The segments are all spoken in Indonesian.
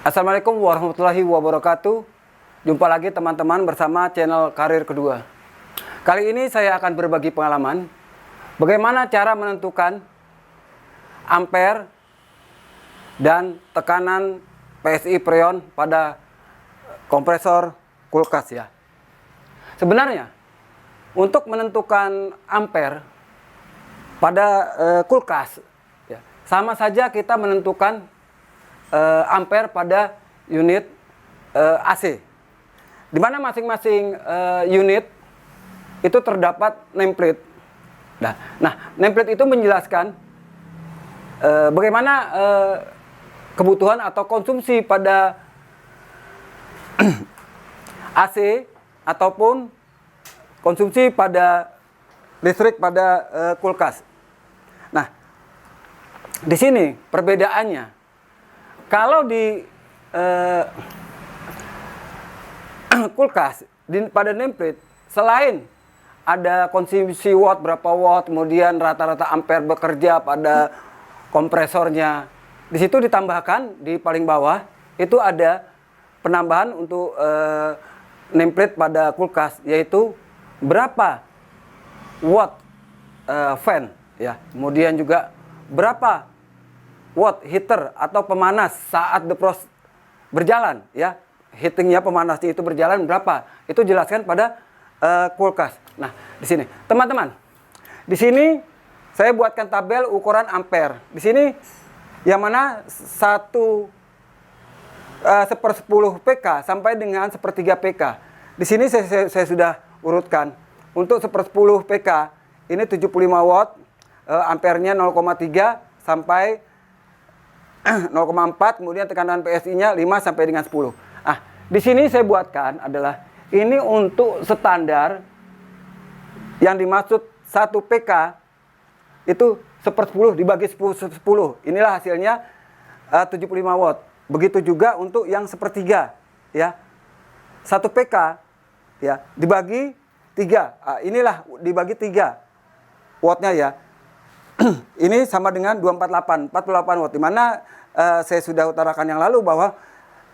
Assalamualaikum warahmatullahi wabarakatuh. Jumpa lagi teman-teman bersama channel Karir Kedua. Kali ini saya akan berbagi pengalaman bagaimana cara menentukan ampere dan tekanan PSI Freon pada kompresor kulkas ya. Sebenarnya untuk menentukan ampere pada kulkas ya, sama saja kita menentukan ampere pada unit AC, di mana masing-masing unit itu terdapat nameplate. Nah, nameplate itu menjelaskan bagaimana kebutuhan atau konsumsi pada AC ataupun konsumsi pada listrik pada kulkas. Nah, di sini perbedaannya. Kalau di kulkas pada nameplate, selain ada konsumsi watt berapa watt, kemudian rata-rata ampere bekerja pada kompresornya, di situ ditambahkan di paling bawah itu ada penambahan untuk nameplate pada kulkas, yaitu berapa watt fan ya, kemudian juga berapa watt heater atau pemanas saat defrost berjalan ya, heatingnya pemanasnya itu berjalan berapa, itu jelaskan pada kulkas. Nah, di sini teman-teman, di sini saya buatkan tabel ukuran ampere. Di sini yang mana 1/10 PK sampai dengan 1/3 PK. Di sini saya sudah urutkan. Untuk 1/10 PK ini 75 watt, ampernya 0,3 sampai 0,4, kemudian tekanan PSI-nya 5 sampai dengan 10. Ah, di sini saya buatkan adalah ini untuk standar yang dimaksud 1 PK itu 1/10 dibagi 10. Inilah hasilnya 75 watt. Begitu juga untuk yang 1/3 ya. 1 PK ya dibagi 3. Inilah dibagi 3 wattnya ya. Ini sama dengan 248, 48 watt. Di mana saya sudah utarakan yang lalu bahwa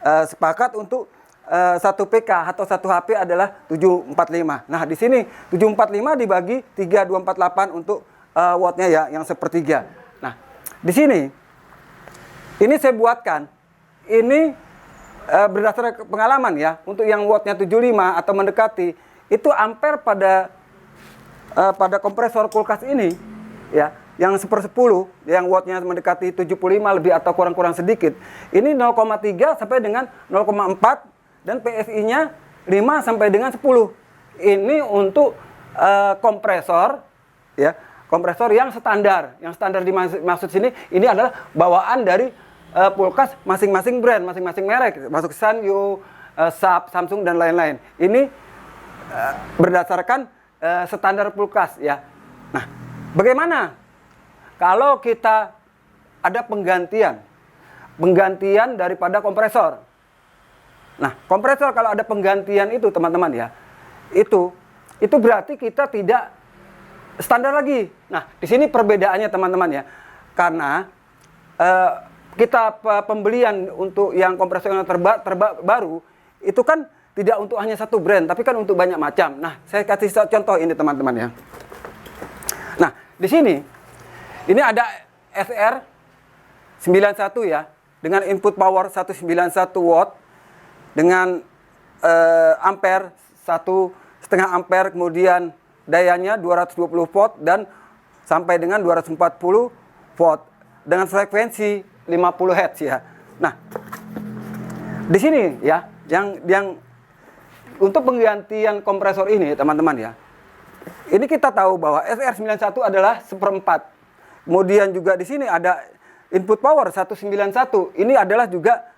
sepakat untuk 1 PK atau 1 HP adalah 745. Nah, di sini 745 dibagi 3, 248 untuk wattnya ya, yang 1/3. Nah, di sini ini saya buatkan. Ini berdasarkan pengalaman ya, untuk yang wattnya 75 atau mendekati, itu ampere pada kompresor kulkas ini ya, yang 1/10 yang wattnya mendekati 75 lebih atau kurang sedikit, ini 0,3 sampai dengan 0,4 dan PSI-nya 5 sampai dengan 10. Ini untuk kompresor ya, kompresor yang standar. Yang standar dimaksud sini ini adalah bawaan dari kulkas masing-masing brand, masing-masing merek, masuk Sanyo, Sharp, Samsung dan lain-lain. Ini berdasarkan standar kulkas ya. Nah, bagaimana kalau kita ada penggantian daripada kompresor? Nah, kompresor kalau ada penggantian itu teman-teman ya, itu berarti kita tidak standar lagi. Nah, di sini perbedaannya teman-teman ya, karena kita pembelian untuk yang kompresor yang terbaru itu kan tidak untuk hanya satu brand, tapi kan untuk banyak macam. Nah, saya kasih contoh ini teman-teman ya. Nah, di sini ini ada SR91 ya, dengan input power 191 watt dengan ampere 1,5 ampere, kemudian dayanya 220 volt dan sampai dengan 240 volt dengan frekuensi 50 Hz ya. Nah, di sini ya, yang untuk penggantian kompresor ini teman-teman ya, ini kita tahu bahwa SR91 adalah 1/4. Kemudian juga di sini ada input power 191. Ini adalah juga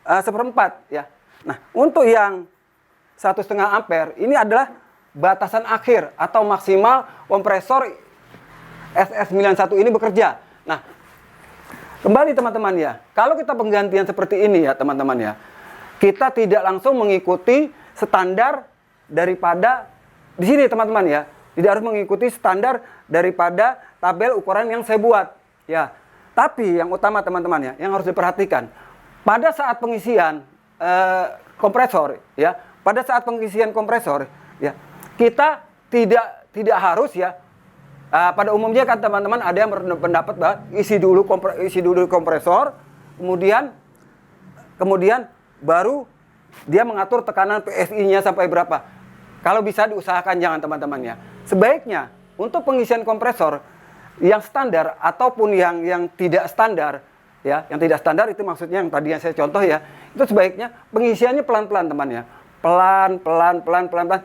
1/4 ya. Nah, untuk yang 1,5 ampere ini adalah batasan akhir atau maksimal kompresor SR91 ini bekerja. Nah, kembali teman-teman ya, kalau kita penggantian seperti ini ya teman-teman ya, kita tidak langsung mengikuti standar daripada di sini teman-teman ya. Tidak harus mengikuti standar daripada tabel ukuran yang saya buat ya. Tapi yang utama teman-teman ya, yang harus diperhatikan, pada saat pengisian kompresor ya, pada saat pengisian kompresor ya, kita tidak harus ya, pada umumnya kan teman-teman ada yang berpendapat bahwa isi dulu kompresor, kemudian baru dia mengatur tekanan PSI-nya sampai berapa. Kalau bisa diusahakan jangan teman-teman ya. Sebaiknya untuk pengisian kompresor yang standar ataupun yang tidak standar ya, yang tidak standar itu maksudnya yang tadi yang saya contoh ya, itu sebaiknya pengisiannya pelan-pelan teman ya. Pelan.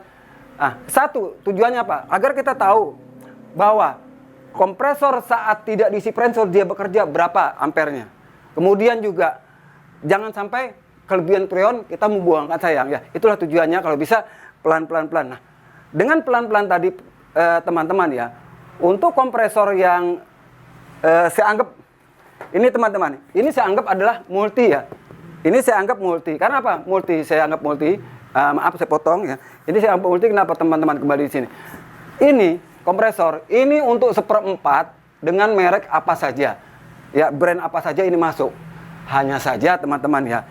Satu tujuannya apa? Agar kita tahu bahwa kompresor saat tidak diisi pressure dia bekerja berapa ampernya. Kemudian juga jangan sampai kelebihan freon kita membuangkan sayang ya. Itulah tujuannya kalau bisa pelan-pelan. Nah, dengan pelan-pelan tadi teman-teman ya, untuk kompresor yang saya anggap ini teman-teman, ini saya anggap adalah multi ya. Ini saya anggap multi. Karena apa? Saya anggap multi. Maaf saya potong ya. Ini saya anggap multi kenapa teman-teman kembali di sini. Ini kompresor, ini untuk 1/4 dengan merek apa saja. Ya, brand apa saja ini masuk. Hanya saja teman-teman ya,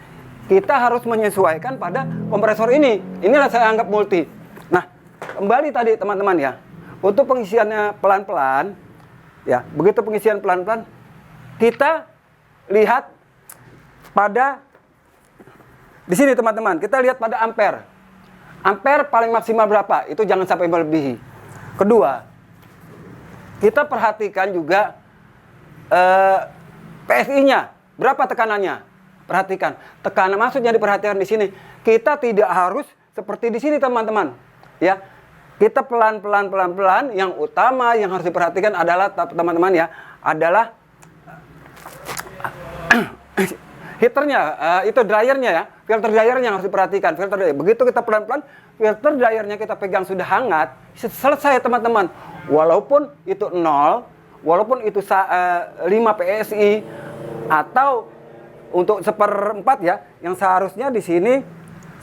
kita harus menyesuaikan pada kompresor ini. Inilah saya anggap multi. Nah, kembali tadi teman-teman ya, untuk pengisiannya pelan-pelan, ya, begitu pengisian pelan-pelan, kita lihat pada di sini teman-teman, kita lihat pada ampere. Ampere paling maksimal berapa? Itu jangan sampai melebihi. Kedua, kita perhatikan juga PSI-nya, berapa tekanannya. Perhatikan, tekanan maksudnya diperhatikan di sini. Kita tidak harus seperti di sini teman-teman. Ya, kita pelan-pelan. Yang utama yang harus diperhatikan adalah teman-teman ya, adalah heaternya, itu dryernya ya, filter dryernya yang harus diperhatikan. Filter dryer. Begitu kita pelan-pelan, filter dryernya kita pegang sudah hangat, selesai teman-teman. Walaupun itu 0, walaupun itu 5 PSI atau untuk 1/4 ya, yang seharusnya di sini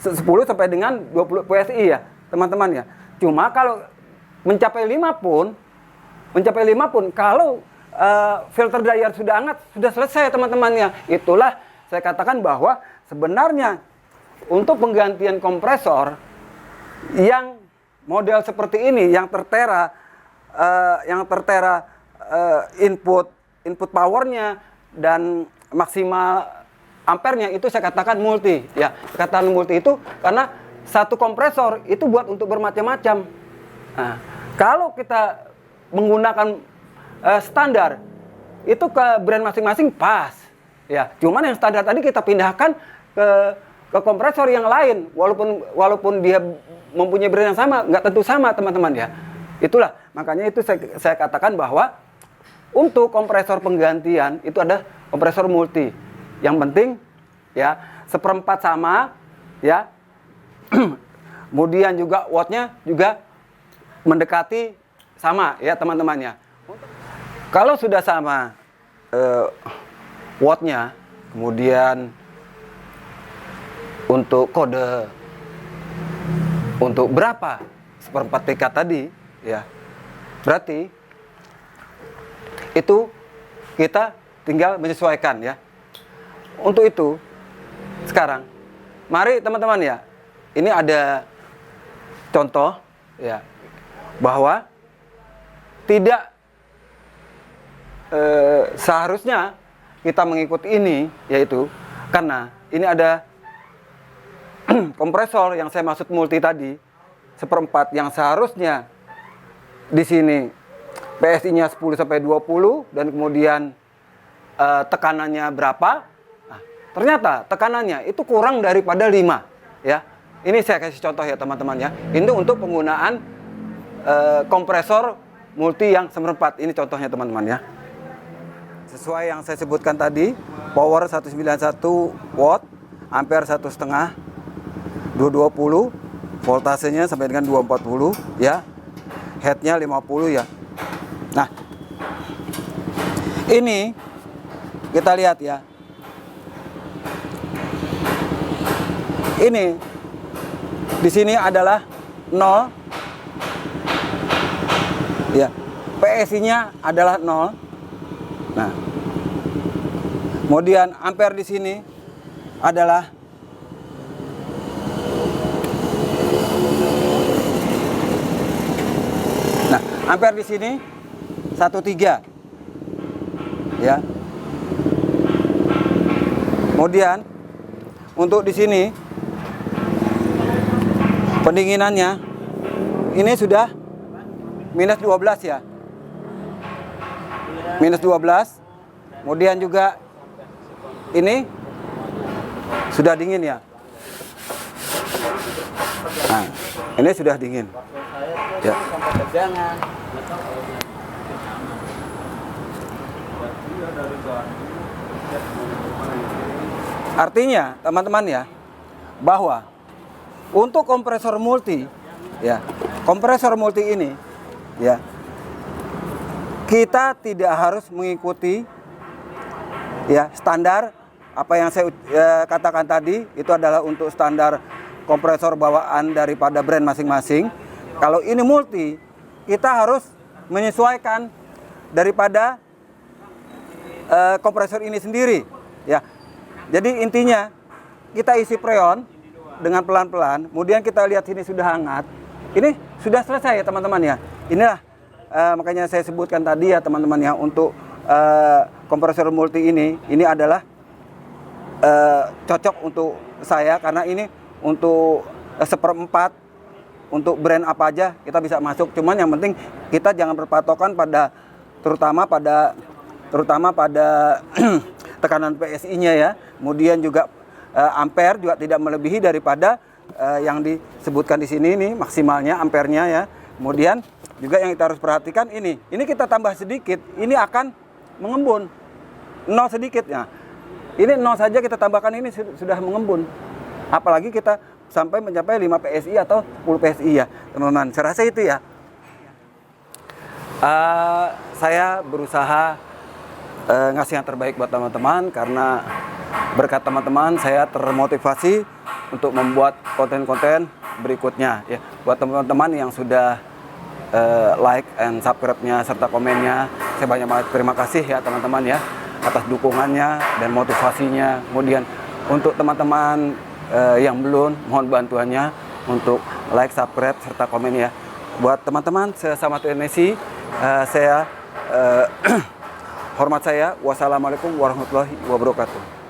10 sampai dengan 20 PSI ya, teman-teman ya. Cuma kalau mencapai 5 pun kalau filter dryer sudah hangat, sudah selesai teman-temannya. Itulah saya katakan bahwa sebenarnya untuk penggantian kompresor yang model seperti ini, yang tertera input powernya dan maksimal ampernya, itu saya katakan multi ya. Katakan multi itu karena satu kompresor itu buat untuk bermacam-macam. Nah, kalau kita menggunakan standar itu ke brand masing-masing pas ya. Cuman yang standar tadi kita pindahkan ke kompresor yang lain, walaupun dia mempunyai brand yang sama, nggak tentu sama teman-teman ya. Itulah makanya itu saya katakan bahwa untuk kompresor penggantian itu ada kompresor multi. Yang penting ya 1/4 sama ya. Kemudian juga wattnya juga mendekati sama ya teman-temannya. Kalau sudah sama wattnya, kemudian untuk kode untuk berapa 1/4 TK tadi ya, berarti itu kita tinggal menyesuaikan ya. Untuk itu sekarang mari teman-teman ya, ini ada contoh ya, bahwa tidak seharusnya kita mengikuti ini, yaitu karena ini ada kompresor yang saya maksud multi tadi 1/4 yang seharusnya di sini PSI-nya 10 sampai 20 dan kemudian tekanannya berapa? Nah, ternyata tekanannya itu kurang daripada 5 ya. Ini saya kasih contoh ya teman-teman ya. Ini untuk penggunaan kompresor multi yang 1/4. Ini contohnya teman-teman ya. Sesuai yang saya sebutkan tadi, power 191 watt, ampere 1,5, 220, voltasenya sampai dengan 240 ya. Headnya 50 ya. Nah, ini kita lihat ya. Ini di sini adalah 0 ya. PSI-nya adalah 0. Nah, kemudian ampere di sini adalah ampere di sini 1,3 ya. Kemudian untuk di sini pendinginannya ini sudah minus 12 ya. Minus 12. Kemudian juga ini sudah dingin ya. Nah, ini sudah dingin. Ya. Artinya teman-teman ya, bahwa untuk kompresor multi ya, kompresor multi ini ya, kita tidak harus mengikuti ya standar apa yang saya katakan tadi. Itu adalah untuk standar kompresor bawaan daripada brand masing-masing. Kalau ini multi, kita harus menyesuaikan daripada kompresor ini sendiri ya. Jadi intinya kita isi freon dengan pelan-pelan, kemudian kita lihat sini sudah hangat. Ini sudah selesai ya teman-teman ya. Inilah makanya saya sebutkan tadi ya teman-teman ya, untuk kompresor multi ini adalah cocok untuk saya karena ini untuk 1/4 untuk brand apa aja kita bisa masuk. Cuman yang penting kita jangan berpatokan pada terutama pada tekanan PSI-nya ya. Kemudian juga ampere juga tidak melebihi daripada yang disebutkan di sini nih maksimalnya ampernya ya. Kemudian juga yang kita harus perhatikan ini kita tambah sedikit, ini akan mengembun 0 sedikit ya. Ini 0 saja kita tambahkan ini sudah mengembun. Apalagi kita sampai mencapai 5 PSI atau 10 PSI ya teman-teman. Saya rasa itu ya. Saya berusaha ngasih yang terbaik buat teman-teman, karena berkat teman-teman saya termotivasi untuk membuat konten-konten berikutnya ya. Buat teman-teman yang sudah like and subscribe-nya serta komennya, saya banyak banget terima kasih ya teman-teman ya atas dukungannya dan motivasinya. Kemudian untuk teman-teman yang belum, mohon bantuannya untuk like, subscribe serta komen ya. Buat teman-teman sesama TNSI, saya hormat saya. Wassalamualaikum warahmatullahi wabarakatuh.